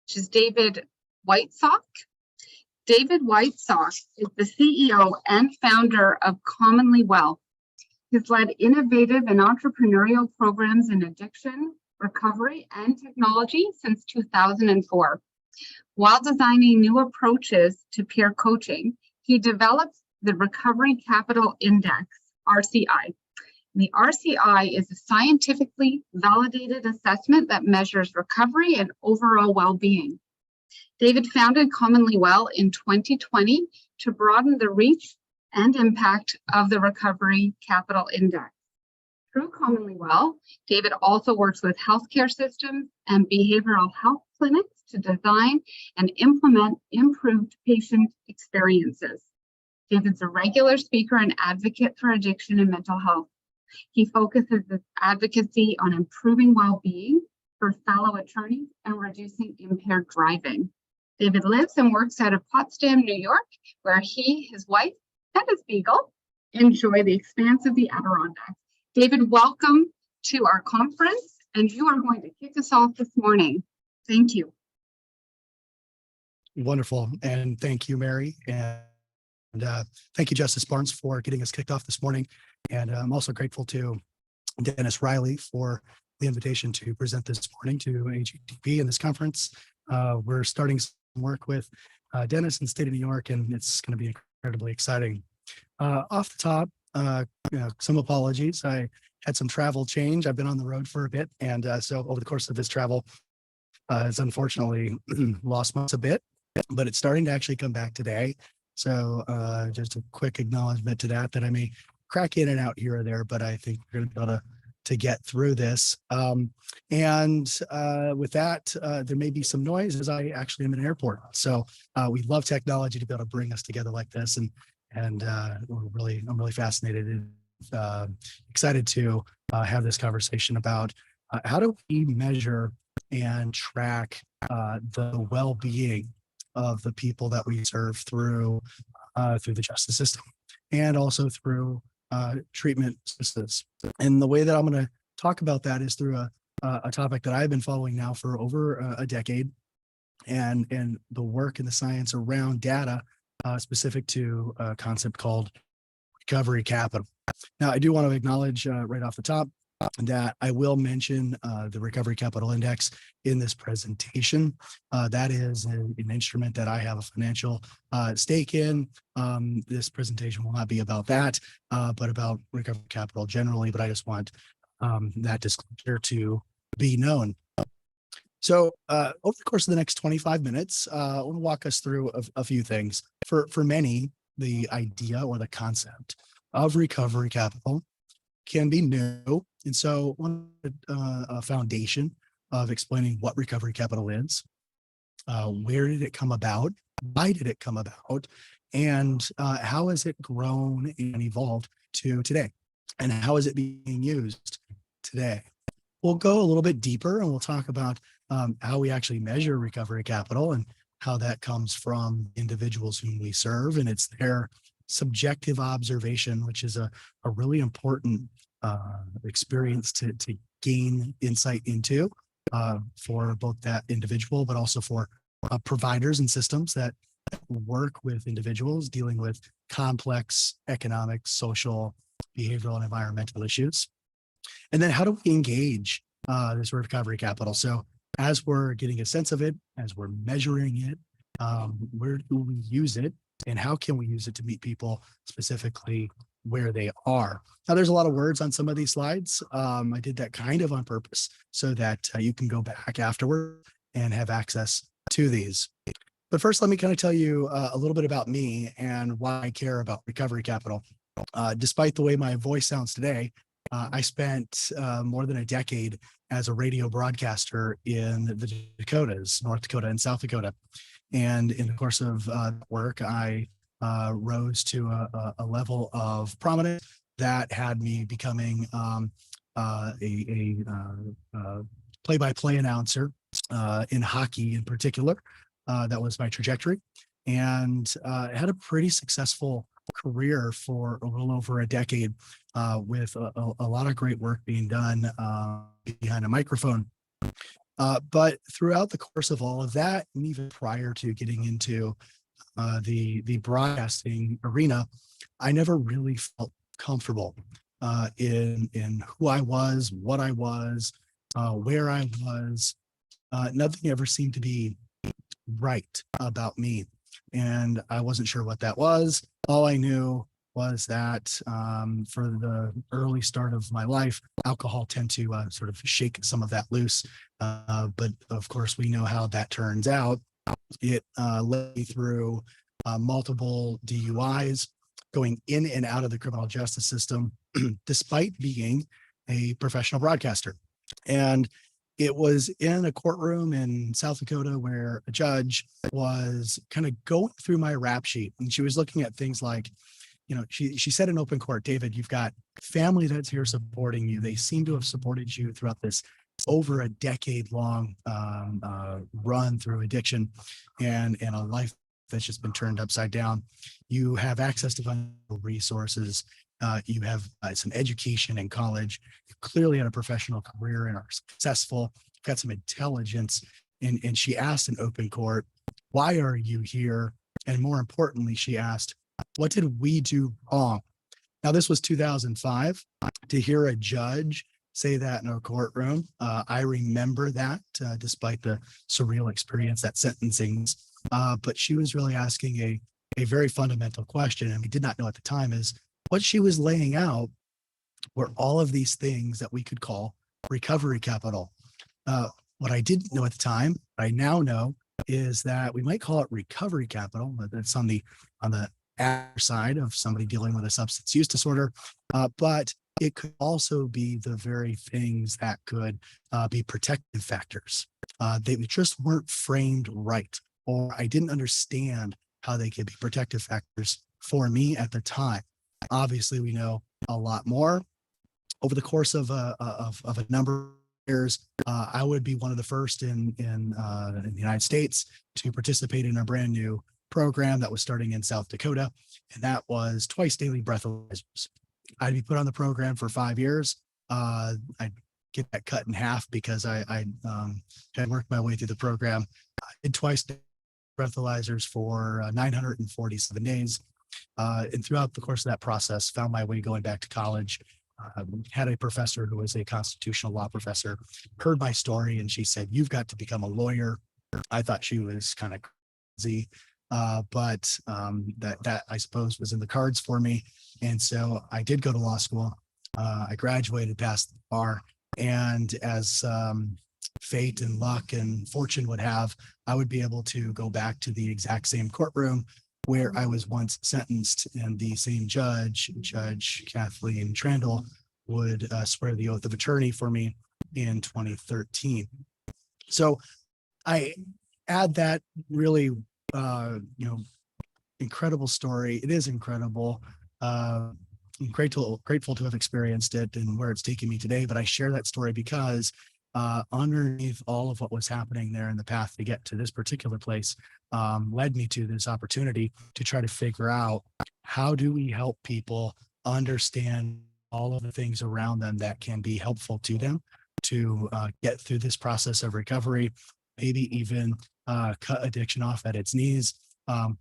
which is David Whitesock. David Whitesock is the CEO and founder of Commonly Well. He's led innovative and entrepreneurial programs in addiction, recovery, and technology since 2004. While designing new approaches to peer coaching, he developed the Recovery Capital Index, RCI. The RCI is a scientifically validated assessment that measures recovery and overall well-being. David founded Commonly Well in 2020 to broaden the reach and impact of the Recovery Capital Index. Through Commonly Well, David also works with healthcare systems and behavioral health clinics to design and implement improved patient experiences. David's a regular speaker and advocate for addiction and mental health. He focuses his advocacy on improving well-being for fellow attorneys and reducing impaired driving. David lives and works out of Potsdam, New York, where he, his wife, and his beagle enjoy the expanse of the Adirondacks. David, welcome to our conference, and you are going to kick us off this morning. Thank you. Wonderful, and thank you, Mary, and thank you, Justice Barnes, for getting us kicked off this morning. And I'm also grateful to Dennis Riley for the invitation to present this morning to AGTP in this conference. We're starting some work with Dennis in the state of New York, and it's going to be incredibly exciting. Off the top, some apologies. I had some travel change. I've been on the road for a bit, and so over the course of this travel, it's unfortunately lost months a bit, but it's starting to actually come back today. So just a quick acknowledgement to that I may crack in and out here or there, but I think we're going to be able to get through this. And with that, there may be some noise as I actually am in an airport. So we love technology to be able to bring us together like this. And I'm really fascinated and excited to have this conversation about how do we measure and track the well-being of the people that we serve through the justice system and also through treatment systems. And the way that I'm going to talk about that is through a topic that I've been following now for over a decade, and the work and the science around data specific to a concept called recovery capital. Now, I do want to acknowledge right off the top that I will mention the Recovery Capital Index in this presentation. That is an instrument that I have a financial stake in. This presentation will not be about that, but about recovery capital generally, but I just want that disclosure to be known. So over the course of the next 25 minutes, I want to walk us through a few things. For many, the idea or the concept of recovery capital can be new. And so a foundation of explaining what recovery capital is, where did it come about, why did it come about, and how has it grown and evolved to today, and how is it being used today. We'll go a little bit deeper and we'll talk about how we actually measure recovery capital and how that comes from individuals whom we serve, and it's their subjective observation, which is a really important experience to gain insight into for both that individual, but also for providers and systems that work with individuals dealing with complex economic, social, behavioral, and environmental issues. And then how do we engage this recovery capital? So as we're getting a sense of it, as we're measuring it, where do we use it, and how can we use it to meet people specifically where they are? Now, there's a lot of words on some of these slides. I did that kind of on purpose so that you can go back afterward and have access to these. But first, let me kind of tell you a little bit about me and why I care about recovery capital. Despite the way my voice sounds today, I spent more than a decade as a radio broadcaster in the Dakotas, North Dakota and South Dakota. And in the course of work, I rose to a level of prominence that had me becoming a play-by-play announcer in hockey in particular. That was my trajectory, and had a pretty successful career for a little over a decade with a lot of great work being done behind a microphone. But throughout the course of all of that, and even prior to getting into the broadcasting arena, I never really felt comfortable in who I was, what I was, where I was. Nothing ever seemed to be right about me, and I wasn't sure what that was. All I knew was that for the early start of my life, alcohol tend to sort of shake some of that loose. But of course, we know how that turns out. It led me through multiple DUIs, going in and out of the criminal justice system, despite being a professional broadcaster. And it was in a courtroom in South Dakota where a judge was kind of going through my rap sheet, and she was looking at things like, she said in open court, David, you've got family that's here supporting you. They seem to have supported you throughout this over a decade long run through addiction and a life that's just been turned upside down. You have access to financial resources. You have some education in college. You clearly had a professional career and are successful. You've got some intelligence. And she asked in open court, why are you here? And more importantly, she asked, what did we do wrong? Now, this was 2005. To hear a judge say that in a courtroom, I remember that despite the surreal experience that sentencing. But she was really asking a very fundamental question, and we did not know at the time, is what she was laying out were all of these things that we could call recovery capital. What I didn't know at the time, I now know, is that we might call it recovery capital, but that's on the other side of somebody dealing with a substance use disorder. But it could also be the very things that could be protective factors. They just weren't framed right, or I didn't understand how they could be protective factors for me at the time. Obviously, we know a lot more. Over the course of a number of years, I would be one of the first in the United States to participate in a brand new program that was starting in South Dakota, and that was twice daily breathalyzers. I'd be put on the program for 5 years. I'd get that cut in half because I had worked my way through the program. I did twice breathalyzers for 947 days. And throughout the course of that process, found my way going back to college. Had a professor who was a constitutional law professor, heard my story, and she said, you've got to become a lawyer. I thought she was kind of crazy, but that I suppose was in the cards for me. And so I did go to law school. I graduated, passed the bar, and as fate and luck and fortune would have, I would be able to go back to the exact same courtroom where I was once sentenced, and the same judge, Judge Kathleen Trandle, would swear the oath of attorney for me in 2013. So I add that really, incredible story. It is incredible. I'm grateful to have experienced it and where it's taken me today. But I share that story because underneath all of what was happening there in the path to get to this particular place led me to this opportunity to try to figure out, how do we help people understand all of the things around them that can be helpful to them to get through this process of recovery, maybe even cut addiction off at its knees,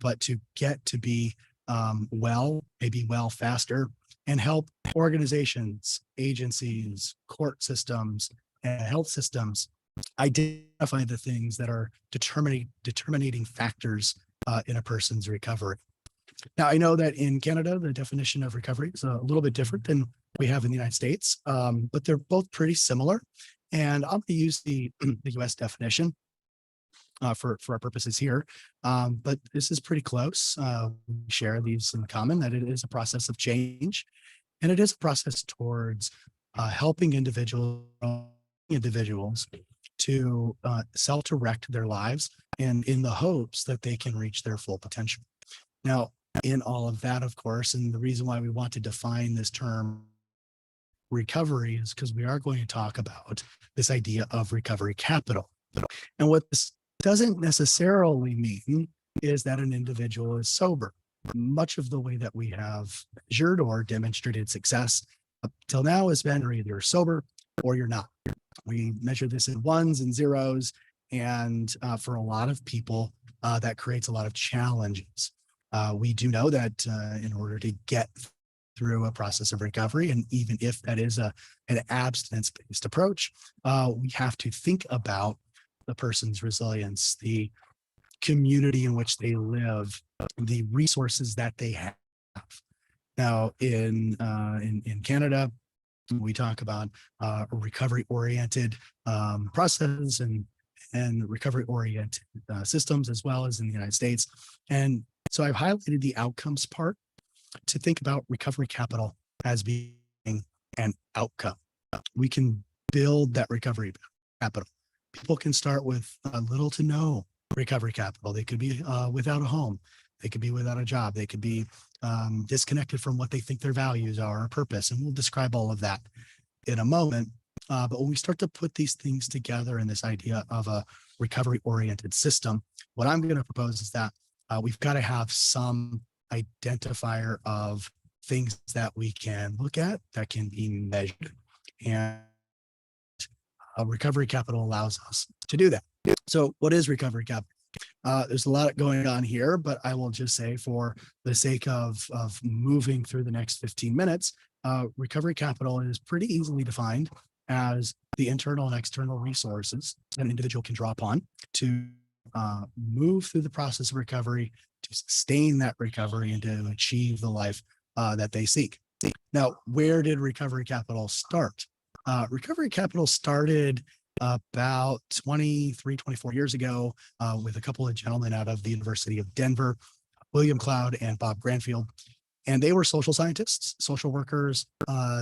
but to get to be maybe well faster, and help organizations, agencies, court systems, and health systems identify the things that are determining factors in a person's recovery. Now, I know that in Canada, the definition of recovery is a little bit different than we have in the United States, but they're both pretty similar. And I'm going to use the US definition for our purposes here. But this is pretty close. We share these in common, that it is a process of change, and it is a process towards helping individuals to self-direct their lives, and in the hopes that they can reach their full potential. Now, in all of that, of course, and the reason why we want to define this term recovery is because we are going to talk about this idea of recovery capital. And what this doesn't necessarily mean is that an individual is sober. Much of the way that we have measured or demonstrated success up till now has been either you're sober or you're not. We measure this in ones and zeros. And for a lot of people, that creates a lot of challenges. We do know that in order to get through a process of recovery, and even if that is an abstinence-based approach, we have to think about the person's resilience, the community in which they live, the resources that they have. Now, in Canada, we talk about recovery-oriented processes and recovery-oriented systems, as well as in the United States. And so I've highlighted the outcomes part to think about recovery capital as being an outcome. We can build that recovery capital. People can start with little to no recovery capital. They could be without a home. They could be without a job. They could be disconnected from what they think their values are or purpose. And we'll describe all of that in a moment. But when we start to put these things together in this idea of a recovery-oriented system, what I'm going to propose is that we've got to have some identifier of things that we can look at that can be measured. And recovery capital allows us to do that. So what is recovery capital? There's a lot going on here, but I will just say, for the sake of moving through the next 15 minutes, recovery capital is pretty easily defined as the internal and external resources that an individual can draw upon to move through the process of recovery, to sustain that recovery, and to achieve the life that they seek. Now, where did recovery capital start? Recovery capital started about 23, 24 years ago with a couple of gentlemen out of the University of Denver, William Cloud and Bob Granfield. And they were social scientists, social workers.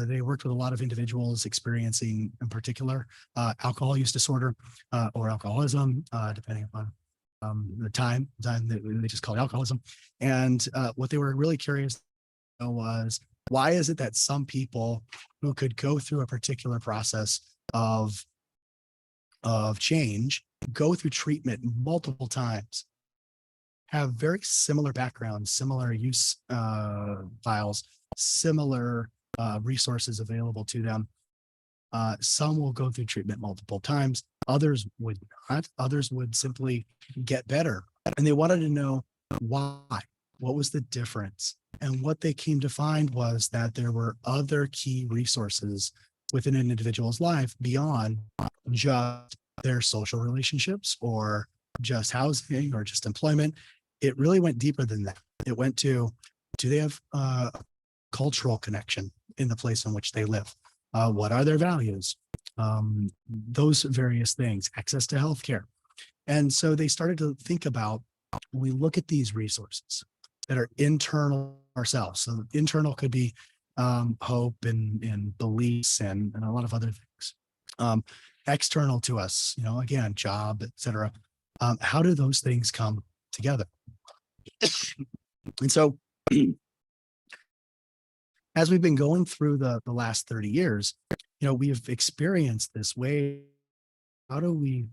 They worked with a lot of individuals experiencing, in particular, alcohol use disorder or alcoholism, depending upon the time they just called alcoholism. And what they were really curious was, why is it that some people who could go through a particular process of change, go through treatment multiple times, have very similar backgrounds, similar use files, similar resources available to them? Some will go through treatment multiple times. Others would not. Others would simply get better. And they wanted to know why. What was the difference? And what they came to find was that there were other key resources within an individual's life beyond just their social relationships or just housing or just employment. It really went deeper than that. It went to, do they have a cultural connection in the place in which they live? What are their values? Those various things, access to healthcare. And so they started to think about, when we look at these resources that are internal ourselves. So internal could be hope and beliefs and a lot of other things. External to us, again, job, et cetera. How do those things come together? And so as we've been going through the last 30 years, we have experienced this way. How do we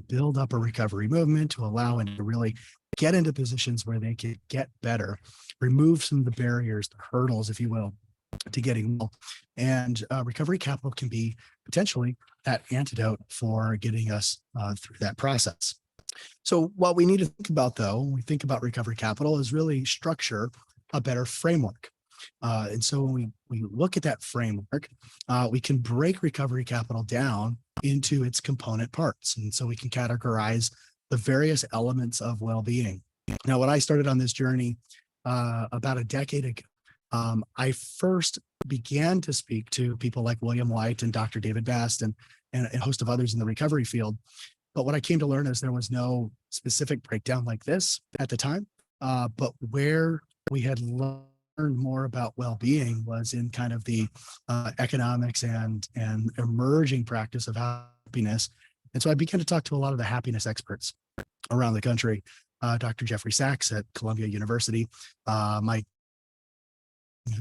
build up a recovery movement to allow them to really get into positions where they can get better, remove some of the barriers, the hurdles, if you will, to getting well? And recovery capital can be potentially that antidote for getting us through that process. So what we need to think about, though, when we think about recovery capital, is really structure a better framework. And so when we look at that framework, we can break recovery capital down into its component parts. And so we can categorize the various elements of well-being. Now, when I started on this journey about a decade ago, I first began to speak to people like William White and Dr. David Best and a host of others in the recovery field. But what I came to learn is there was no specific breakdown like this at the time. But where we had learned more about well-being was in kind of the economics and emerging practice of happiness. And so I began to talk to a lot of the happiness experts around the country. Dr. Jeffrey Sachs at Columbia University, Mike,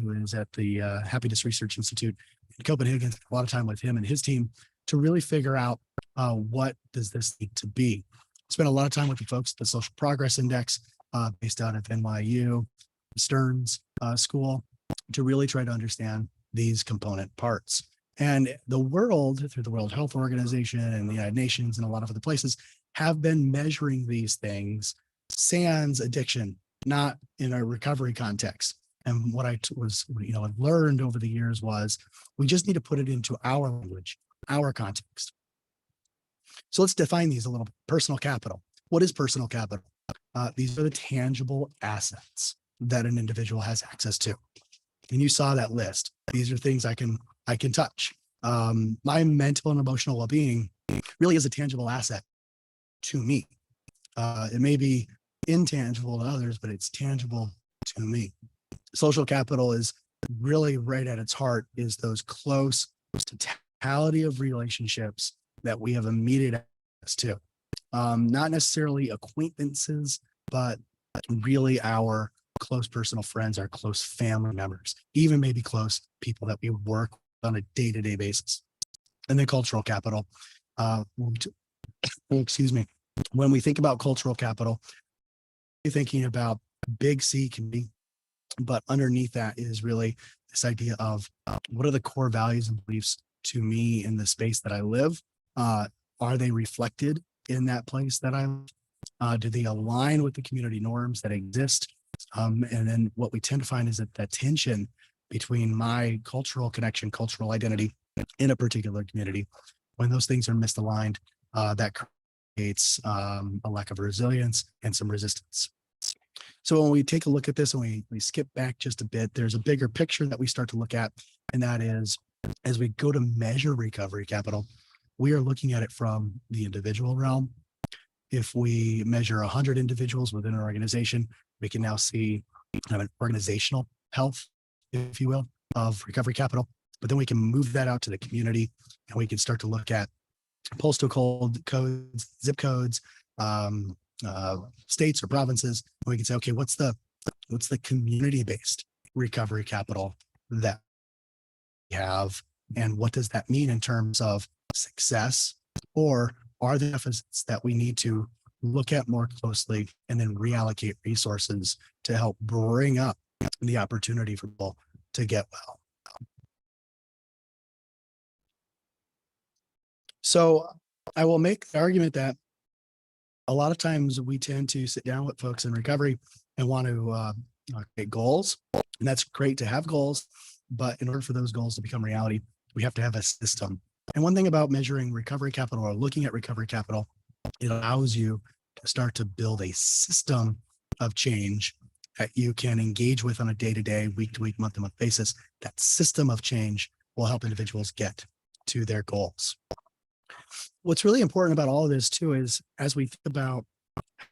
who is at the Happiness Research Institute in Copenhagen, a lot of time with him and his team to really figure out what does this need to be. Spent a lot of time with the folks at the Social Progress Index based out of NYU, Stearns School, to really try to understand these component parts. And the world, through the World Health Organization and the United Nations and a lot of other places, have been measuring these things sans addiction, not in a recovery context. And what I've learned over the years was we just need to put it into our language, our context. So let's define these a little bit. Personal capital. What is personal capital? These are the tangible assets that an individual has access to. And you saw that list. These are things I can touch. My mental and emotional well-being really is a tangible asset to me. It may be intangible to others, but it's tangible to me. Social capital is really right at its heart is those close totality of relationships that we have immediate access to. Not necessarily acquaintances, but really our close personal friends, our close family members, even maybe close people that we work on a day-to-day basis. And then cultural capital. Excuse me. When we think about cultural capital, you're thinking about big C community, but underneath that is really this idea of what are the core values and beliefs to me in the space that I live? Are they reflected in that place that I live? Do they align with the community norms that exist? And then what we tend to find is that tension between my cultural connection, cultural identity in a particular community, when those things are misaligned, that creates a lack of resilience and some resistance. So when we take a look at this and we skip back just a bit, there's a bigger picture that we start to look at, and that is as we go to measure recovery capital, we are looking at it from the individual realm. If we measure 100 individuals within an organization, we can now see kind of an organizational health, if you will, of recovery capital. But then we can move that out to the community, and we can start to look at postal code codes, zip codes, states or provinces. And we can say, okay, what's the community-based recovery capital that we have, and what does that mean in terms of success, or are there deficits that we need to look at more closely and then reallocate resources to help bring up the opportunity for people to get well? So I will make the argument that a lot of times we tend to sit down with folks in recovery and want to create goals. And that's great to have goals, but in order for those goals to become reality, we have to have a system. And one thing about measuring recovery capital or looking at recovery capital, it allows you to start to build a system of change that you can engage with on a day-to-day, week-to-week, month-to-month basis. That system of change will help individuals get to their goals. What's really important about all of this too is as we think about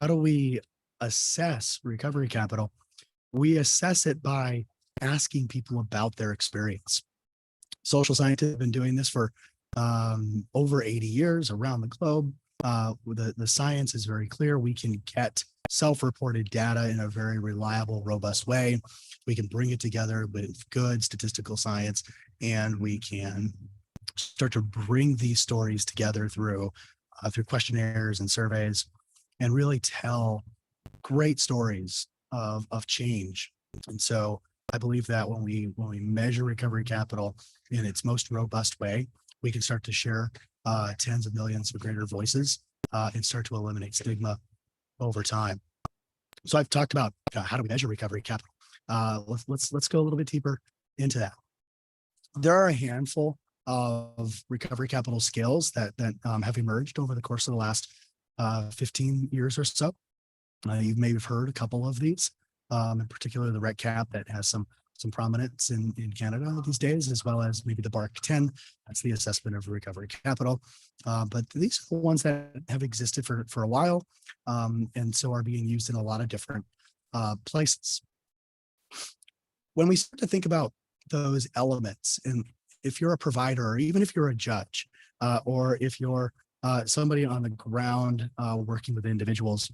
how do we assess recovery capital, we assess it by asking people about their experience. Social scientists have been doing this for over 80 years around the globe. The science is very clear. We can get self-reported data in a very reliable, robust way. We can bring it together with good statistical science, and we can start to bring these stories together through questionnaires and surveys, and really tell great stories of change. And so I believe that when we measure recovery capital in its most robust way, we can start to share tens of millions of greater voices and start to eliminate stigma over time. So I've talked about how do we measure recovery capital. Let's go a little bit deeper into that. There are a handful of recovery capital scales that have emerged over the course of the last 15 years or so. You may have heard a couple of these, in particular the RECCAP that has some prominence in Canada these days, as well as maybe the BARC 10, that's the assessment of recovery capital. But these are the ones that have existed for a while, and so are being used in a lot of different places. When we start to think about those elements, and if you're a provider, or even if you're a judge, or if you're somebody on the ground working with individuals,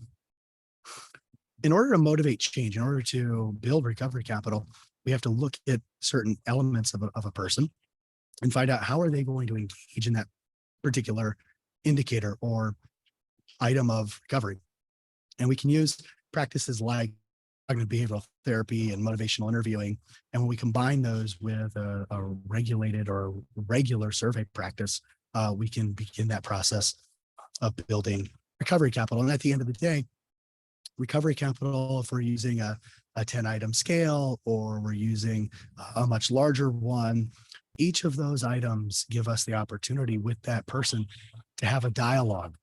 in order to motivate change, in order to build recovery capital, we have to look at certain elements of a person and find out how are they going to engage in that particular indicator or item of recovery. And we can use practices like cognitive behavioral therapy and motivational interviewing. And when we combine those with a regulated or regular survey practice, we can begin that process of building recovery capital. And at the end of the day, recovery capital, if we're using a 10-item scale or we're using a much larger one, each of those items give us the opportunity with that person to have a dialogue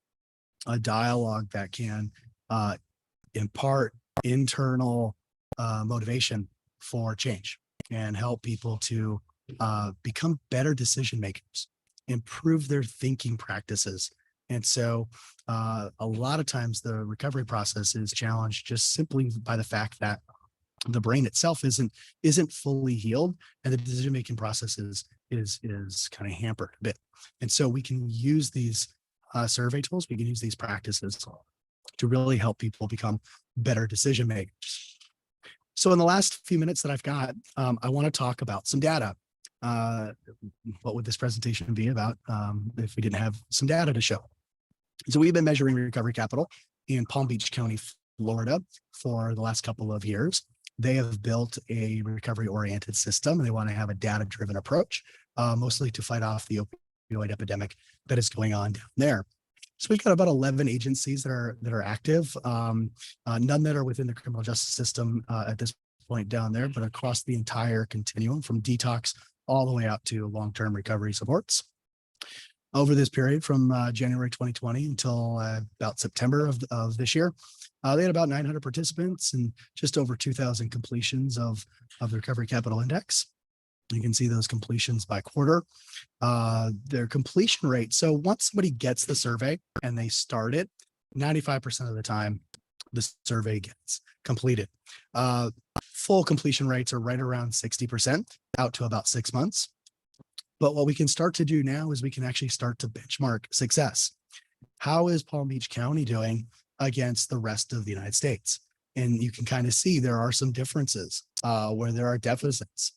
that can impart internal motivation for change and help people to become better decision makers, improve their thinking practices. And so a lot of times the recovery process is challenged just simply by the fact that the brain itself isn't fully healed, and the decision-making process is kind of hampered a bit. And so we can use these survey tools, we can use these practices to really help people become better decision makers. So in the last few minutes that I've got, I want to talk about some data. What would this presentation be about if we didn't have some data to show? So we've been measuring recovery capital in Palm Beach County, Florida for the last couple of years. They have built a recovery-oriented system, and they want to have a data-driven approach, mostly to fight off the opioid epidemic that is going on down there. So we've got about 11 agencies that are active, none that are within the criminal justice system at this point down there, but across the entire continuum from detox all the way out to long-term recovery supports. Over this period from January 2020 until about September of this year, they had about 900 participants and just over 2,000 completions of the Recovery Capital Index. You can see those completions by quarter. Their completion rate. So once somebody gets the survey and they start it, 95% of the time, the survey gets completed. Full completion rates are right around 60% out to about 6 months. But what we can start to do now is we can actually start to benchmark success. How is Palm Beach County doing against the rest of the United States? And you can kind of see there are some differences where there are deficits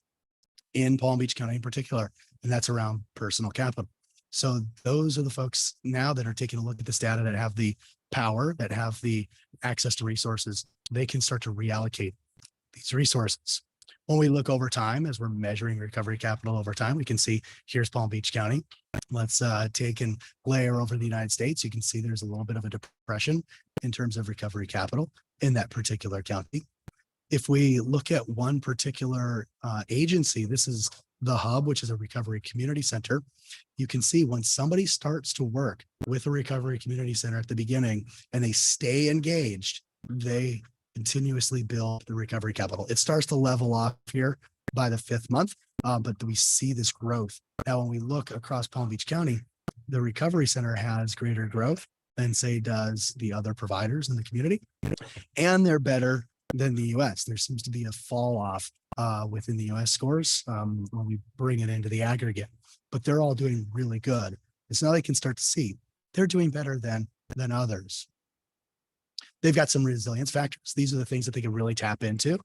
in Palm Beach County in particular, and that's around personal capital. So those are the folks now that are taking a look at this data that have the power, that have the access to resources. They can start to reallocate these resources. When we look over time, as we're measuring recovery capital over time, we can see here's Palm Beach County. Let's take and layer over the United States. You can see there's a little bit of a depression in terms of recovery capital in that particular county. If we look at one particular agency, this is the Hub, which is a recovery community center. You can see when somebody starts to work with a recovery community center at the beginning and they stay engaged, they continuously build the recovery capital. It starts to level off here by the 5th month, but we see this growth. Now, when we look across Palm Beach County, the recovery center has greater growth than, say, does the other providers in the community, and they're better than the US. There seems to be a fall off within the US scores when we bring it into the aggregate, but they're all doing really good. And so now they can start to see they're doing better than others. They've got some resilience factors. These are the things that they can really tap into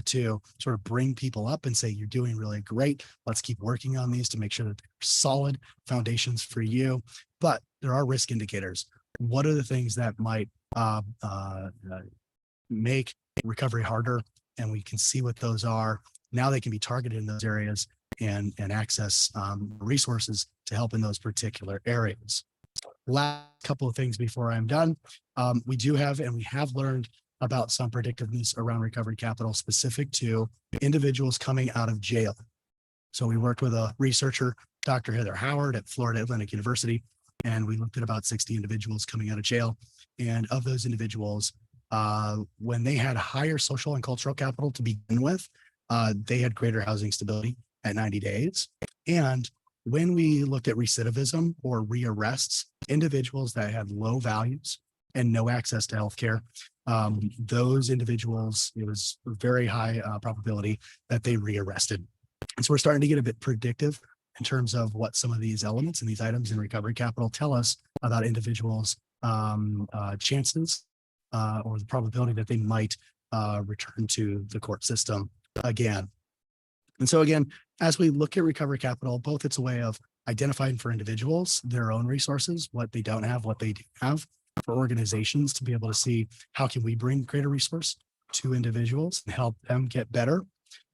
to sort of bring people up and say, you're doing really great. Let's keep working on these to make sure that they're solid foundations for you. But there are risk indicators. What are the things that might make recovery harder? And we can see what those are. Now they can be targeted in those areas and access resources to help in those particular areas. Last couple of things before I'm done. We do have, and we have learned about some predictiveness around recovery capital specific to individuals coming out of jail. So we worked with a researcher, Dr. Heather Howard at Florida Atlantic University, and we looked at about 60 individuals coming out of jail. And of those individuals, when they had higher social and cultural capital to begin with, they had greater housing stability at 90 days. And when we looked at recidivism or rearrests, individuals that had low values and no access to healthcare, those individuals, it was a very high probability that they rearrested. And so we're starting to get a bit predictive in terms of what some of these elements and these items in recovery capital tell us about individuals' chances or the probability that they might return to the court system again. And so again, as we look at recovery capital, both it's a way of identifying for individuals their own resources, what they don't have, what they do have, for organizations to be able to see how can we bring greater resource to individuals and help them get better,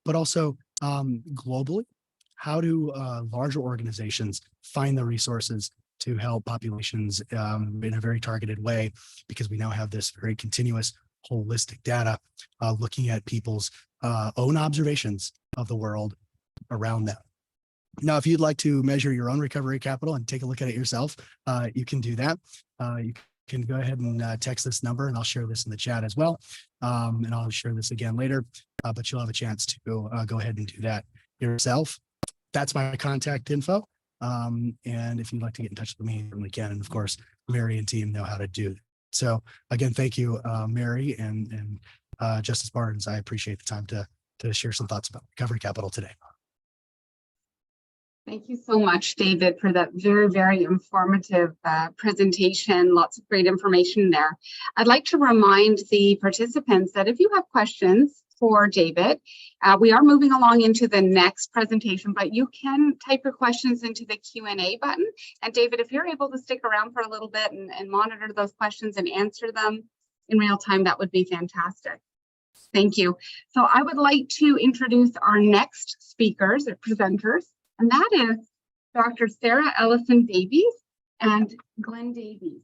but also globally, how do larger organizations find the resources to help populations in a very targeted way, because we now have this very continuous holistic data looking at people's own observations of the world around them. Now, if you'd like to measure your own recovery capital and take a look at it yourself, you can do that. You can go ahead and text this number, and I'll share this in the chat as well. And I'll share this again later, but you'll have a chance to go ahead and do that yourself. That's my contact info. And if you'd like to get in touch with me, you certainly can. And of course, Mary and team know how to do that. So again, thank you, Mary and Justice Barnes. I appreciate the time to share some thoughts about recovery capital today. Thank you so much, David, for that very, very informative presentation. Lots of great information there. I'd like to remind the participants that if you have questions for David, we are moving along into the next presentation, but you can type your questions into the Q&A button. And David, if you're able to stick around for a little bit and monitor those questions and answer them in real time, that would be fantastic. Thank you. So I would like to introduce our next speakers or presenters, and that is Dr. Sarah-Elison Davies and Glyn Davies.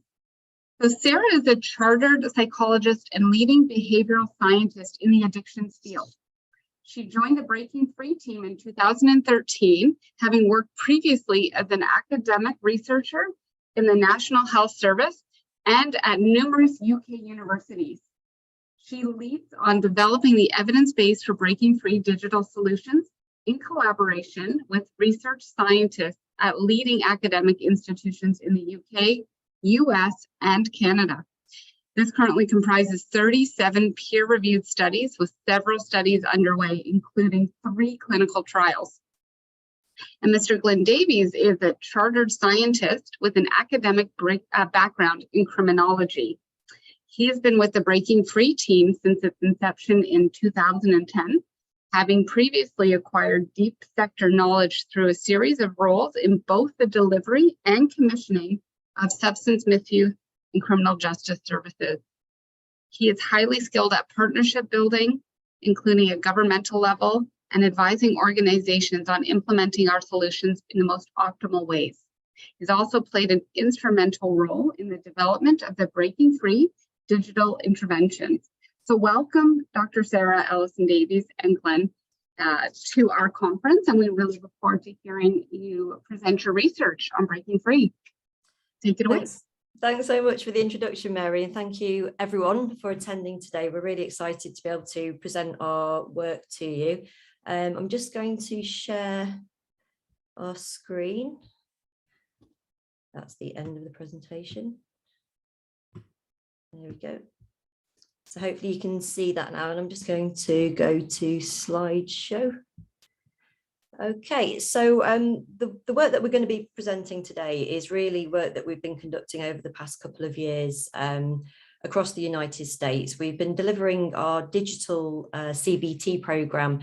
So Sarah is a chartered psychologist and leading behavioral scientist in the addictions field. She joined the Breaking Free team in 2013, having worked previously as an academic researcher in the National Health Service and at numerous UK universities. She leads on developing the evidence base for Breaking Free digital solutions in collaboration with research scientists at leading academic institutions in the UK, US, and Canada. This currently comprises 37 peer-reviewed studies with several studies underway, including 3 clinical trials. And Mr. Glyn Davies is a chartered scientist with an academic background in criminology. He has been with the Breaking Free team since its inception in 2010, having previously acquired deep sector knowledge through a series of roles in both the delivery and commissioning of substance misuse and criminal justice services. He is highly skilled at partnership building, including at governmental level, and advising organizations on implementing our solutions in the most optimal ways. He's also played an instrumental role in the development of the Breaking Free digital interventions. So welcome, Dr. Sarah-Elison Davies and Glyn, to our conference, and we really look forward to hearing you present your research on Breaking Free. Take it away. Thanks so much for the introduction, Mary, and thank you everyone for attending today. We're really excited to be able to present our work to you. I'm just going to share our screen. That's the end of the presentation. There we go. So hopefully you can see that now, and I'm just going to go to slideshow. Okay, so the work that we're going to be presenting today is really work that we've been conducting over the past couple of years across the United States. We've been delivering our digital CBT program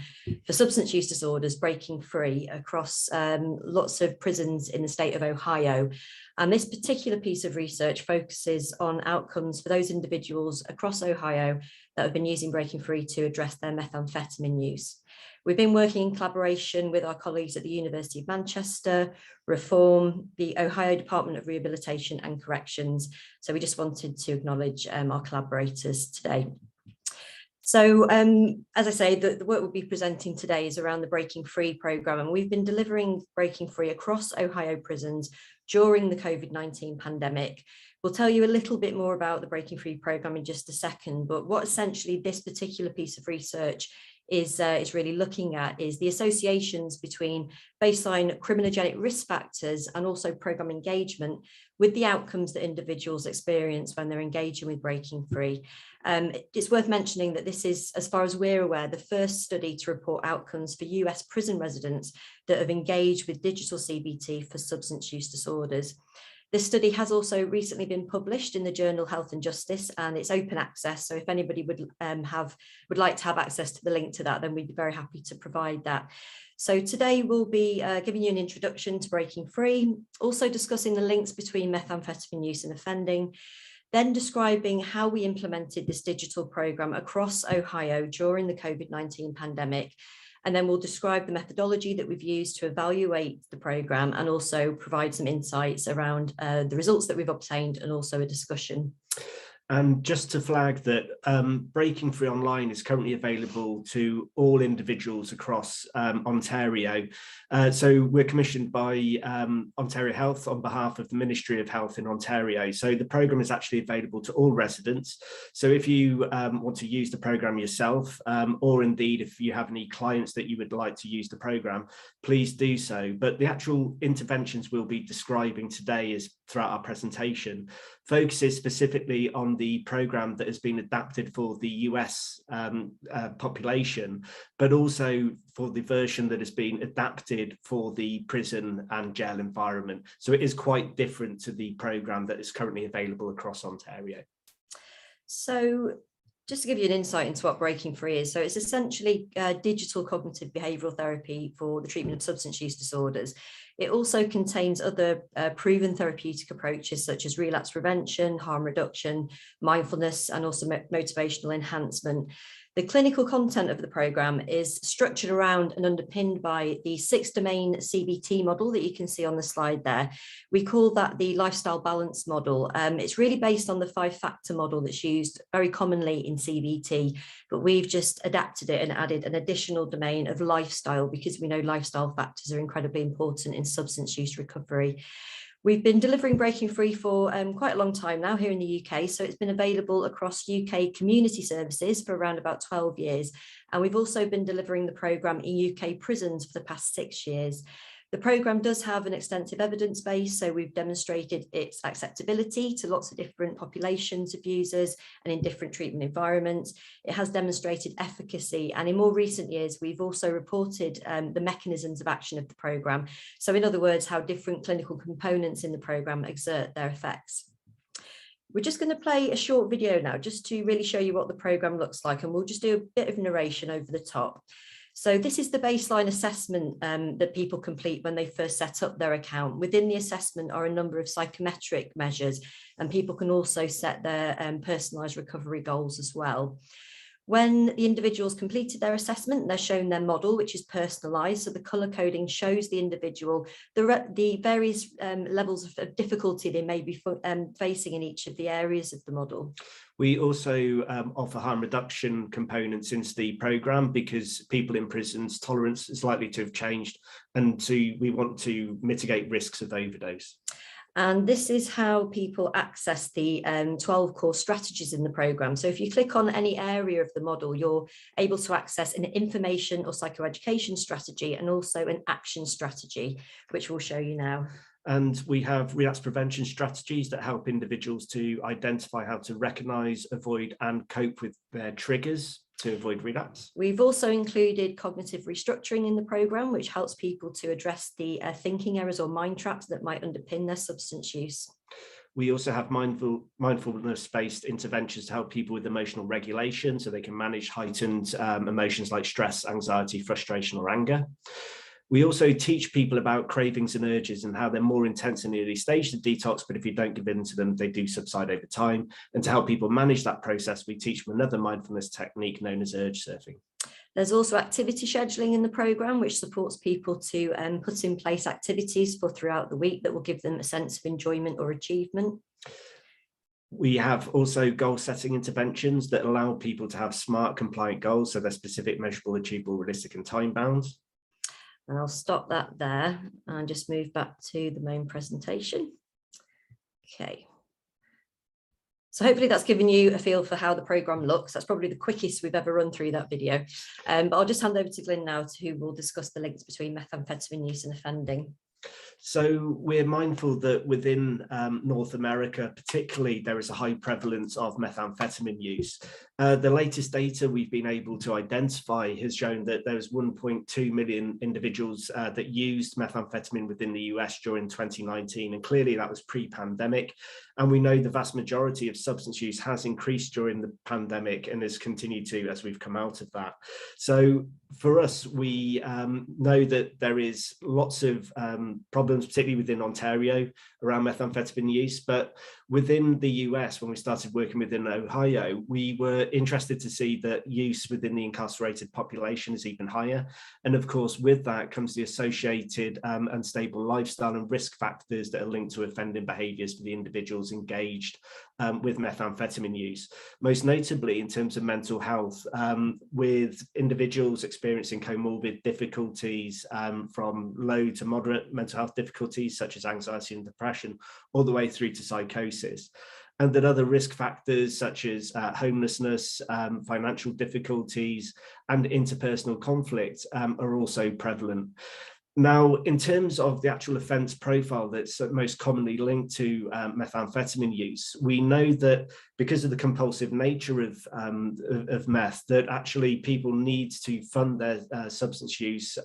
for substance use disorders, Breaking Free, across lots of prisons in the state of Ohio. And this particular piece of research focuses on outcomes for those individuals across Ohio that have been using Breaking Free to address their methamphetamine use. We've been working in collaboration with our colleagues at the University of Manchester, Reform, the Ohio Department of Rehabilitation and Corrections. So we just wanted to acknowledge our collaborators today. So as I say, the work we'll be presenting today is around the Breaking Free program, and we've been delivering Breaking Free across Ohio prisons during the COVID-19 pandemic. We'll tell you a little bit more about the Breaking Free program in just a second, but what essentially this particular piece of research is really looking at is the associations between baseline criminogenic risk factors and also program engagement with the outcomes that individuals experience when they're engaging with Breaking Free. It's worth mentioning that this is, as far as we're aware, the first study to report outcomes for US prison residents that have engaged with digital CBT for substance use disorders. This study has also recently been published in the journal Health and Justice, and it's open access. So if anybody would like to have access to the link to that, then we'd be very happy to provide that. So today we'll be giving you an introduction to Breaking Free, also discussing the links between methamphetamine use and offending, then describing how we implemented this digital program across Ohio during the COVID-19 pandemic. And then we'll describe the methodology that we've used to evaluate the program and also provide some insights around the results that we've obtained and also a discussion. And just to flag that Breaking Free Online is currently available to all individuals across Ontario. So we're commissioned by Ontario Health on behalf of the Ministry of Health in Ontario. So the programme is actually available to all residents. So if you want to use the programme yourself, or indeed if you have any clients that you would like to use the programme, please do so. But the actual interventions we'll be describing today is throughout our presentation focuses specifically on the program that has been adapted for the US population, but also for the version that has been adapted for the prison and jail environment. So it is quite different to the program that is currently available across Ontario. So just to give you an insight into what Breaking Free is, so it's essentially digital cognitive behavioural therapy for the treatment of substance use disorders. It also contains other proven therapeutic approaches such as relapse prevention, harm reduction, mindfulness, and also motivational enhancement. The clinical content of the programme is structured around and underpinned by the 6-domain CBT model that you can see on the slide there. We call that the lifestyle balance model. It's really based on the 5-factor model that's used very commonly in CBT, but we've just adapted it and added an additional domain of lifestyle because we know lifestyle factors are incredibly important in substance use recovery. We've been delivering Breaking Free for quite a long time now here in the UK, so it's been available across UK community services for around about 12 years. And we've also been delivering the programme in UK prisons for the past 6 years. The programme does have an extensive evidence base, so we've demonstrated its acceptability to lots of different populations of users and in different treatment environments. It has demonstrated efficacy, and in more recent years, we've also reported the mechanisms of action of the programme. So in other words, how different clinical components in the programme exert their effects. We're just going to play a short video now just to really show you what the programme looks like, and we'll just do a bit of narration over the top. So this is the baseline assessment that people complete when they first set up their account. Within the assessment are a number of psychometric measures, and people can also set their personalised recovery goals as well. When the individuals completed their assessment, they're shown their model, which is personalised. So the colour coding shows the individual the various levels of difficulty they may be facing in each of the areas of the model. We also offer harm reduction components into the programme because people in prisons' tolerance is likely to have changed, and we want to mitigate risks of overdose. And this is how people access the 12 core strategies in the programme. So if you click on any area of the model, you're able to access an information or psychoeducation strategy and also an action strategy, which we'll show you now. And we have relapse prevention strategies that help individuals to identify how to recognise, avoid and cope with their triggers to avoid relapse. We've also included cognitive restructuring in the programme, which helps people to address the thinking errors or mind traps that might underpin their substance use. We also have mindfulness-based interventions to help people with emotional regulation so they can manage heightened emotions like stress, anxiety, frustration or anger. We also teach people about cravings and urges and how they're more intense in the early stage of detox, but if you don't give in to them, they do subside over time. And to help people manage that process, we teach them another mindfulness technique known as urge surfing. There's also activity scheduling in the programme, which supports people to put in place activities for throughout the week that will give them a sense of enjoyment or achievement. We have also goal setting interventions that allow people to have smart, compliant goals, so they're specific, measurable, achievable, realistic and time bound. And I'll stop that there and just move back to the main presentation. Okay. So hopefully that's given you a feel for how the programme looks. That's probably the quickest we've ever run through that video. But I'll just hand over to Glyn now, who will discuss the links between methamphetamine use and offending. So we're mindful that within North America, particularly, there is a high prevalence of methamphetamine use. The latest data we've been able to identify has shown that there was 1.2 million individuals that used methamphetamine within the US during 2019, and clearly that was pre-pandemic. And we know the vast majority of substance use has increased during the pandemic and has continued to as we've come out of that. So for us, we know that there is lots of problems, particularly within Ontario, around methamphetamine use, but within the US, when we started working within Ohio, we were interested to see that use within the incarcerated population is even higher. And of course, with that comes the associated unstable lifestyle and risk factors that are linked to offending behaviours for the individuals engaged with methamphetamine use. Most notably in terms of mental health, with individuals experiencing comorbid difficulties from low to moderate mental health difficulties such as anxiety and depression, all the way through to psychosis. And that other risk factors such as homelessness, financial difficulties, and interpersonal conflict are also prevalent. Now, in terms of the actual offence profile that's most commonly linked to methamphetamine use, we know that because of the compulsive nature of meth, that actually people need to fund their substance use,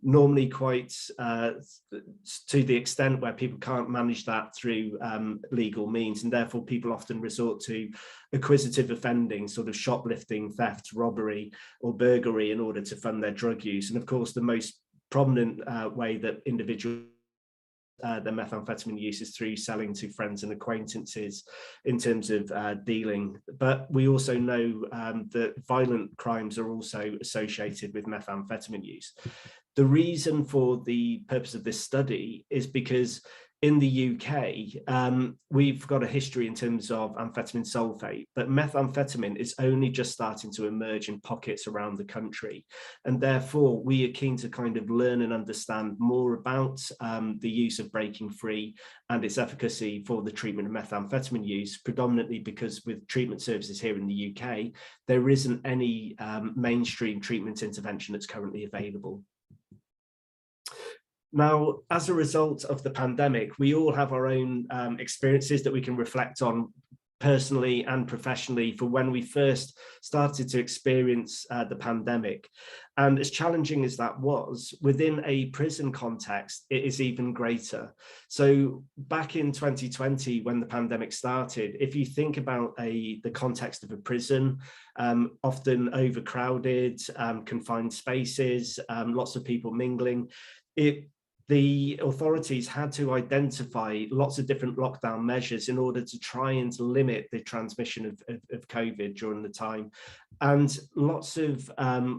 normally quite to the extent where people can't manage that through legal means, and therefore people often resort to acquisitive offending, sort of shoplifting, theft, robbery, or burglary in order to fund their drug use. And of course, the most prominent way that individuals their methamphetamine use is through selling to friends and acquaintances in terms of dealing. But we also know that violent crimes are also associated with methamphetamine use. The reason for the purpose of this study is because in the UK, we've got a history in terms of amphetamine sulfate, but methamphetamine is only just starting to emerge in pockets around the country. And therefore, we are keen to kind of learn and understand more about the use of breaking free and its efficacy for the treatment of methamphetamine use, predominantly because with treatment services here in the UK, there isn't any mainstream treatment intervention that's currently available. Now, as a result of the pandemic, we all have our own experiences that we can reflect on personally and professionally for when we first started to experience the pandemic. And as challenging as that was, within a prison context, it is even greater. So back in 2020, when the pandemic started, if you think about the context of a prison, often overcrowded, confined spaces, lots of people mingling, the authorities had to identify lots of different lockdown measures in order to try and to limit the transmission of COVID during the time. And lots of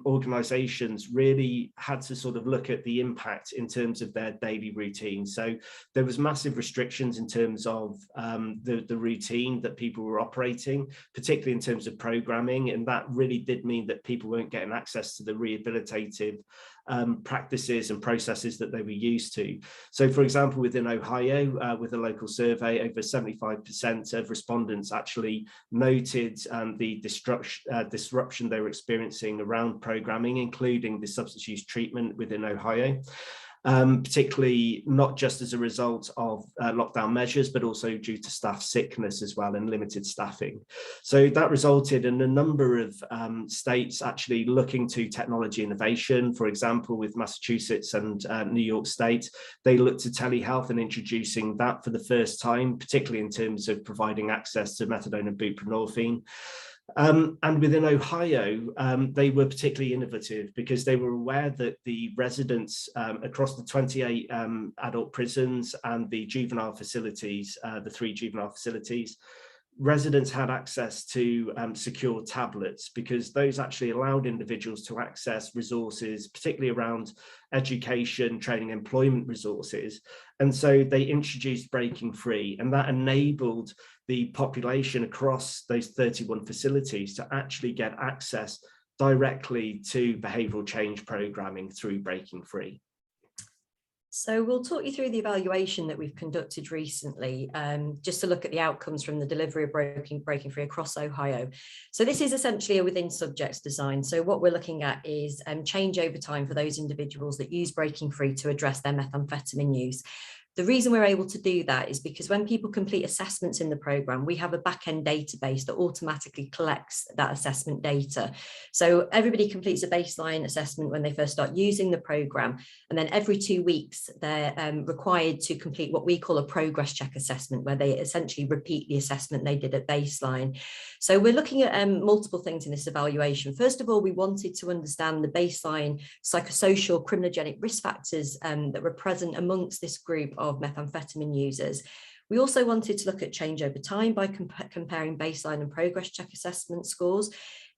organisations really had to sort of look at the impact in terms of their daily routine. So there was massive restrictions in terms of the routine that people were operating, particularly in terms of programming. And that really did mean that people weren't getting access to the rehabilitative practices and processes that they were used to. So for example, within Ohio, with a local survey, over 75% of respondents actually noted the disruption they were experiencing around programming, including the substance use treatment within Ohio. Particularly not just as a result of lockdown measures, but also due to staff sickness as well and limited staffing. So that resulted in a number of states actually looking to technology innovation. For example, with Massachusetts and New York State, they looked to telehealth and introducing that for the first time, particularly in terms of providing access to methadone and buprenorphine. And within Ohio, they were particularly innovative because they were aware that the residents across the 28 adult prisons and the juvenile facilities, the 3 juvenile facilities, residents had access to secure tablets because those actually allowed individuals to access resources, particularly around education, training, employment resources. And so they introduced breaking free, and that enabled the population across those 31 facilities to actually get access directly to behavioural change programming through breaking free. So we'll talk you through the evaluation that we've conducted recently, just to look at the outcomes from the delivery of breaking free across Ohio. So this is essentially a within subjects design. So what we're looking at is change over time for those individuals that use breaking free to address their methamphetamine use. The reason we're able to do that is because when people complete assessments in the programme, we have a back-end database that automatically collects that assessment data. So everybody completes a baseline assessment when they first start using the programme, and then every 2 weeks they're required to complete what we call a progress check assessment, where they essentially repeat the assessment they did at baseline. So we're looking at multiple things in this evaluation. First of all, we wanted to understand the baseline psychosocial criminogenic risk factors that were present amongst this group of methamphetamine users. We also wanted to look at change over time by comparing baseline and progress check assessment scores.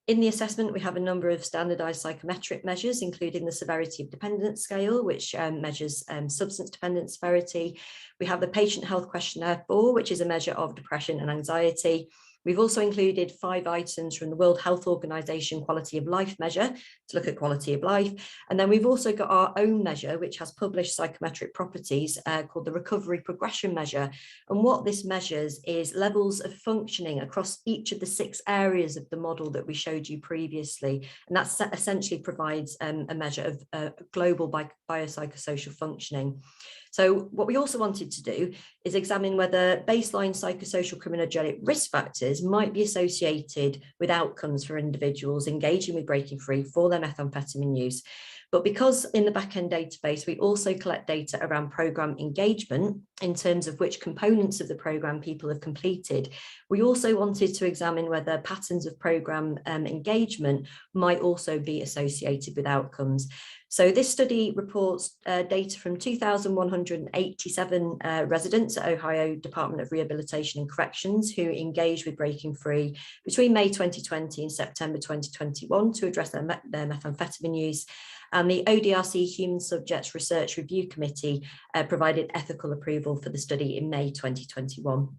In the assessment, we have a number of standardized psychometric measures, including the severity of dependence scale, which measures substance dependent severity. We have the patient health questionnaire 4, which is a measure of depression and anxiety. We've also included 5 items from the World Health Organization quality of life measure to look at quality of life. And then we've also got our own measure, which has published psychometric properties called the recovery progression measure. And what this measures is levels of functioning across each of the 6 areas of the model that we showed you previously. And that essentially provides a measure of global biopsychosocial functioning. So what we also wanted to do is examine whether baseline psychosocial criminogenic risk factors might be associated with outcomes for individuals engaging with breaking free for their methamphetamine use. But because in the backend database, we also collect data around program engagement in terms of which components of the program people have completed, we also wanted to examine whether patterns of program engagement might also be associated with outcomes. So this study reports data from 2,187 residents at Ohio Department of Rehabilitation and Corrections who engaged with breaking free between May 2020 and September 2021 to address their methamphetamine use. And the ODRC Human Subjects Research Review Committee provided ethical approval for the study in May 2021.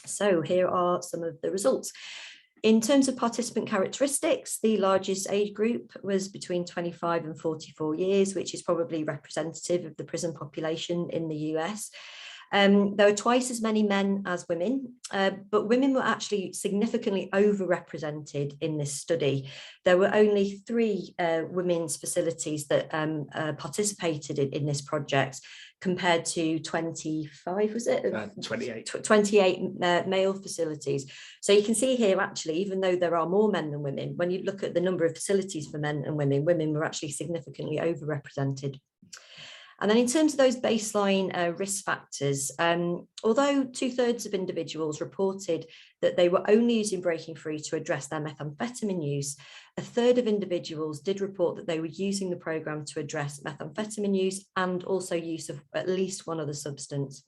So here are some of the results. In terms of participant characteristics, the largest age group was between 25 and 44 years, which is probably representative of the prison population in the US. There were twice as many men as women, but women were actually significantly overrepresented in this study. There were only 3 women's facilities that participated in this project, compared to 25, was it? 28 male facilities. So you can see here, actually, even though there are more men than women, when you look at the number of facilities for men and women, women were actually significantly overrepresented. And then in terms of those baseline risk factors, although 2/3 of individuals reported that they were only using breaking free to address their methamphetamine use, 1/3 of individuals did report that they were using the program to address methamphetamine use and also use of at least one other substance.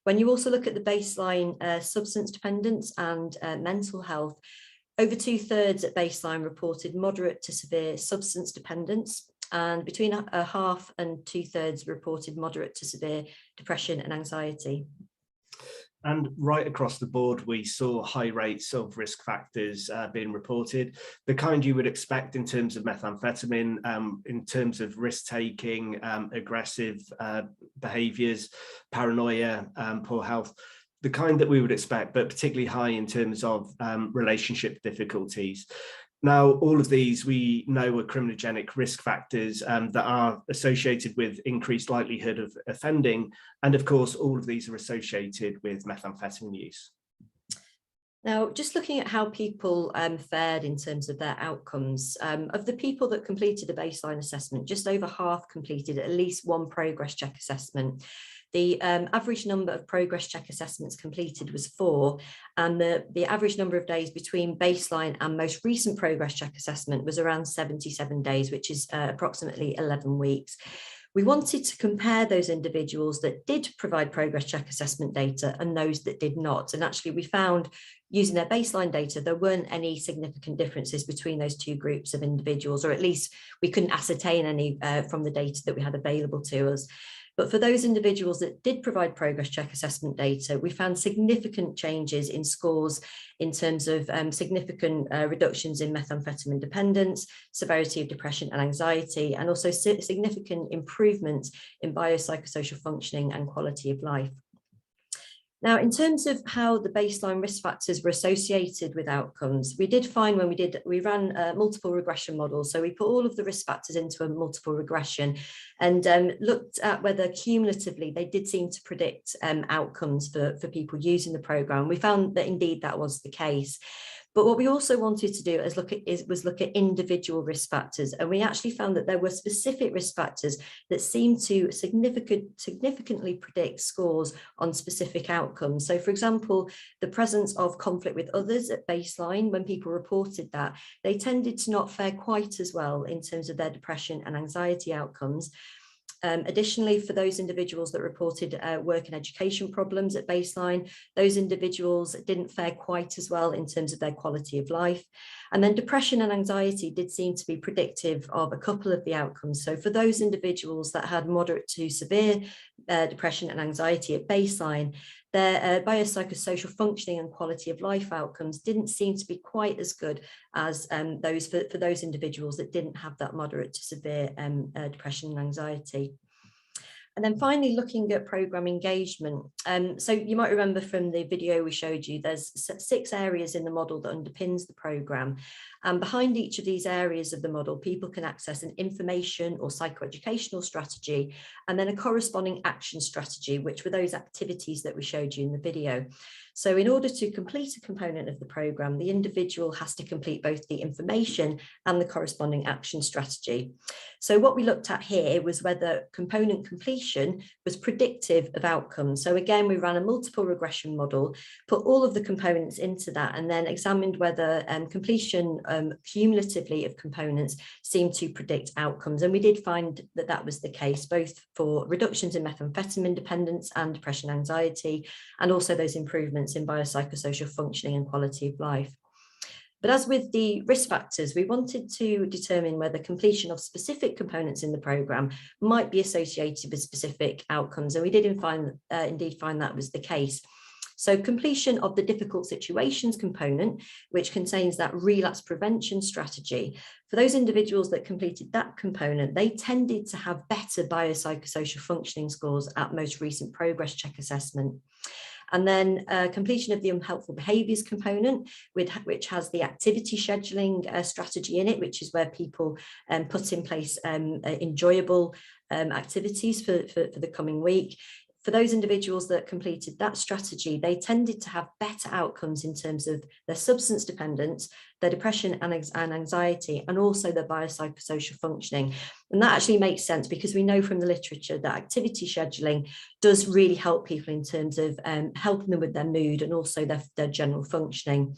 When you also look at the baseline substance dependence and mental health, over 2/3 at baseline reported moderate to severe substance dependence, and between a half and 2/3 reported moderate to severe depression and anxiety. And right across the board, we saw high rates of risk factors being reported, the kind you would expect in terms of methamphetamine, in terms of risk-taking, aggressive behaviours, paranoia, poor health, the kind that we would expect, but particularly high in terms of relationship difficulties. Now, all of these we know are criminogenic risk factors that are associated with increased likelihood of offending. And of course, all of these are associated with methamphetamine use. Now, just looking at how people fared in terms of their outcomes, of the people that completed a baseline assessment, just over half completed at least one progress check assessment. The average number of progress check assessments completed was 4, and the average number of days between baseline and most recent progress check assessment was around 77 days, which is approximately 11 weeks. We wanted to compare those individuals that did provide progress check assessment data and those that did not. And actually we found, using their baseline data, there weren't any significant differences between those 2 groups of individuals, or at least we couldn't ascertain any from the data that we had available to us. But for those individuals that did provide progress check assessment data, we found significant changes in scores in terms of significant reductions in methamphetamine dependence, severity of depression and anxiety, and also significant improvements in biopsychosocial functioning and quality of life. Now, in terms of how the baseline risk factors were associated with outcomes, we did find when we ran multiple regression models. So we put all of the risk factors into a multiple regression and looked at whether cumulatively they did seem to predict outcomes for people using the program. We found that indeed that was the case. But what we also wanted to do was look at individual risk factors, and we actually found that there were specific risk factors that seemed to significantly predict scores on specific outcomes. So, for example, the presence of conflict with others at baseline, when people reported that, they tended to not fare quite as well in terms of their depression and anxiety outcomes. Additionally, for those individuals that reported work and education problems at baseline, those individuals didn't fare quite as well in terms of their quality of life. And then depression and anxiety did seem to be predictive of a couple of the outcomes. So for those individuals that had moderate to severe depression and anxiety at baseline, their biopsychosocial functioning and quality of life outcomes didn't seem to be quite as good as those for those individuals that didn't have that moderate to severe depression and anxiety. And then finally, looking at programme engagement. So you might remember from the video we showed you, there's 6 areas in the model that underpins the programme. And behind each of these areas of the model, people can access an information or psychoeducational strategy, and then a corresponding action strategy, which were those activities that we showed you in the video. So in order to complete a component of the programme, the individual has to complete both the information and the corresponding action strategy. So what we looked at here was whether component completion was predictive of outcomes. So again, we ran a multiple regression model, put all of the components into that, and then examined whether completion cumulatively of components seemed to predict outcomes. And we did find that that was the case, both for reductions in methamphetamine dependence and depression and anxiety, and also those improvements in biopsychosocial functioning and quality of life. But as with the risk factors, we wanted to determine whether completion of specific components in the programme might be associated with specific outcomes. And we did indeed find that was the case. So completion of the difficult situations component, which contains that relapse prevention strategy, for those individuals that completed that component, they tended to have better biopsychosocial functioning scores at most recent progress check assessment. And then completion of the unhelpful behaviours component, which has the activity scheduling strategy in it, which is where people put in place enjoyable activities for the coming week. For those individuals that completed that strategy, they tended to have better outcomes in terms of their substance dependence, their depression and anxiety, and also their biopsychosocial functioning. And that actually makes sense because we know from the literature that activity scheduling does really help people in terms of helping them with their mood and also their general functioning.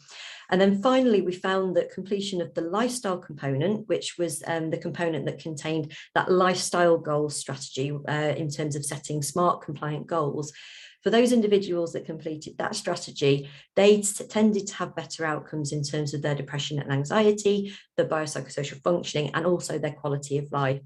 And then finally, we found that completion of the lifestyle component, which was the component that contained that lifestyle goals strategy in terms of setting smart, compliant goals. For those individuals that completed that strategy, they tended to have better outcomes in terms of their depression and anxiety, their biopsychosocial functioning, and also their quality of life.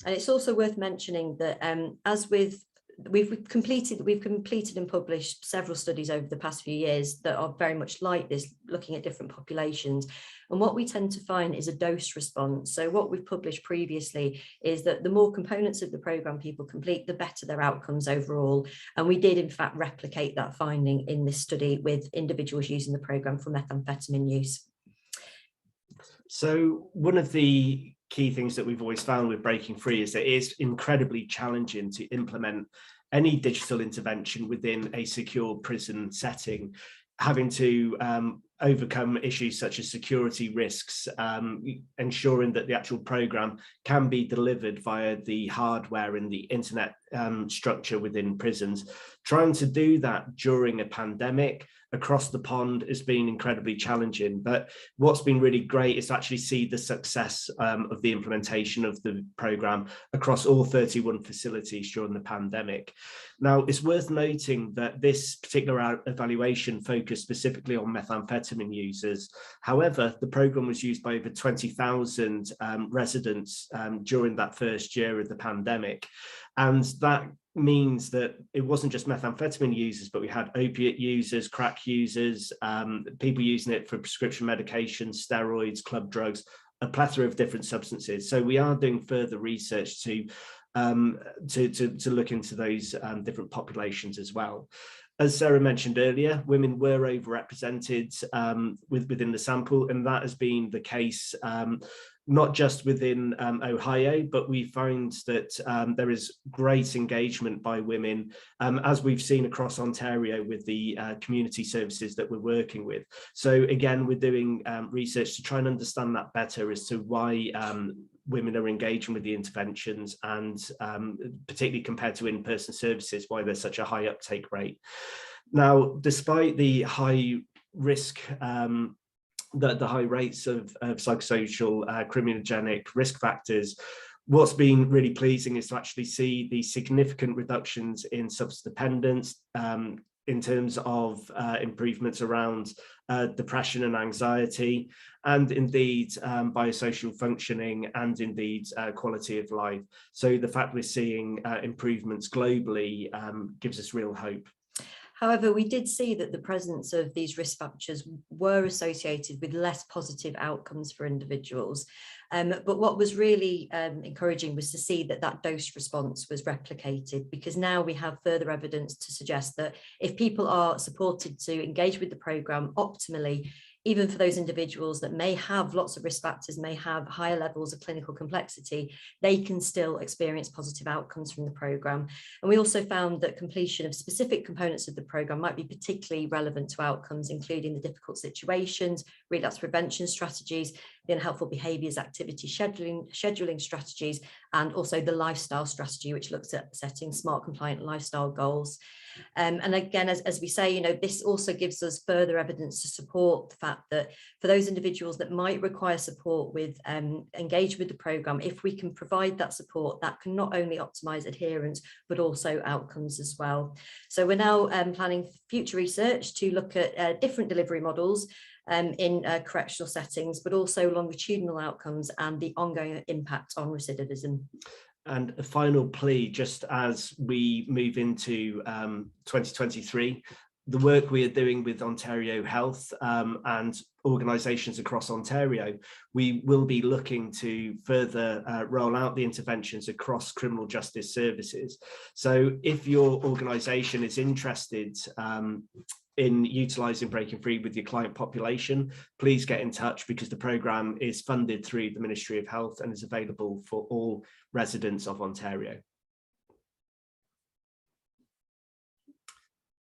And it's also worth mentioning that as with we've completed and published several studies over the past few years that are very much like this, looking at different populations. And what we tend to find is a dose response. So what we've published previously is that the more components of the programme people complete, the better their outcomes overall. And we did in fact replicate that finding in this study with individuals using the programme for methamphetamine use. So one of the key things that we've always found with Breaking Free is that it is incredibly challenging to implement any digital intervention within a secure prison setting, having to overcome issues such as security risks, ensuring that the actual programme can be delivered via the hardware and the internet structure within prisons. Trying to do that during a pandemic across the pond has been incredibly challenging. But what's been really great is to actually see the success of the implementation of the programme across all 31 facilities during the pandemic. Now, it's worth noting that this particular evaluation focused specifically on methamphetamine users. However, the programme was used by over 20,000 residents during that first year of the pandemic. And that means that it wasn't just methamphetamine users, but we had opiate users, crack users, people using it for prescription medications, steroids, club drugs, a plethora of different substances. So we are doing further research to look into those different populations as well. As Sarah mentioned earlier, women were overrepresented within the sample, and that has been the case not just within Ohio, but we found that there is great engagement by women, as we've seen across Ontario with the community services that we're working with. So again, we're doing research to try and understand that better as to why women are engaging with the interventions, and particularly compared to in-person services, why there's such a high uptake rate. Now, despite the high risk, the high rates of psychosocial criminogenic risk factors, What's been really pleasing is to actually see the significant reductions in substance dependence, in terms of improvements around depression and anxiety, and indeed biosocial functioning, and indeed quality of life. So the fact we're seeing improvements globally gives us real hope. However, we did see that the presence of these risk factors were associated with less positive outcomes for individuals. But what was really encouraging was to see that that dose response was replicated, because now we have further evidence to suggest that if people are supported to engage with the programme optimally, even for those individuals that may have lots of risk factors, may have higher levels of clinical complexity, they can still experience positive outcomes from the programme. And we also found that completion of specific components of the programme might be particularly relevant to outcomes, including the difficult situations, relapse prevention strategies, the unhelpful behaviours, activity scheduling strategies, and also the lifestyle strategy, which looks at setting smart, compliant lifestyle goals. And again, as we say, this also gives us further evidence to support the fact that for those individuals that might require support with engage with the programme, if we can provide that support, that can not only optimise adherence, but also outcomes as well. So we're now planning future research to look at different delivery models in correctional settings, but also longitudinal outcomes and the ongoing impact on recidivism. And a final plea, just as we move into 2023, the work we are doing with Ontario Health and organisations across Ontario, we will be looking to further roll out the interventions across criminal justice services. So if your organisation is interested in utilising Breaking Free with your client population, please get in touch, because the programme is funded through the Ministry of Health and is available for all residents of Ontario.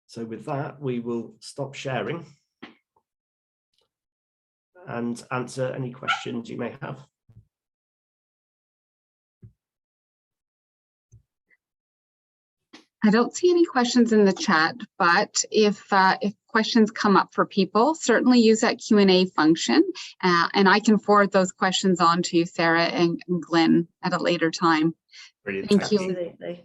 So with that, we will stop sharing and answer any questions you may have. I don't see any questions in the chat, but if questions come up for people, certainly use that Q&A function, and I can forward those questions on to Sarah and Glyn at a later time. Brilliant. Thank you. Absolutely.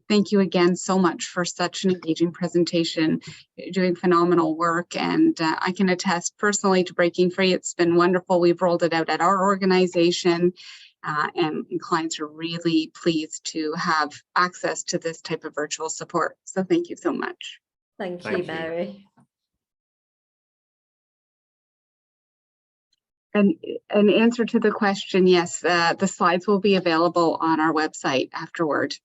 Thank you again so much for such an engaging presentation. You're doing phenomenal work, and I can attest personally to Breaking Free. It's been wonderful. We've rolled it out at our organization, and clients are really pleased to have access to this type of virtual support. So thank you so much. Thank you, Mary. And an answer to the question, yes, the slides will be available on our website afterward.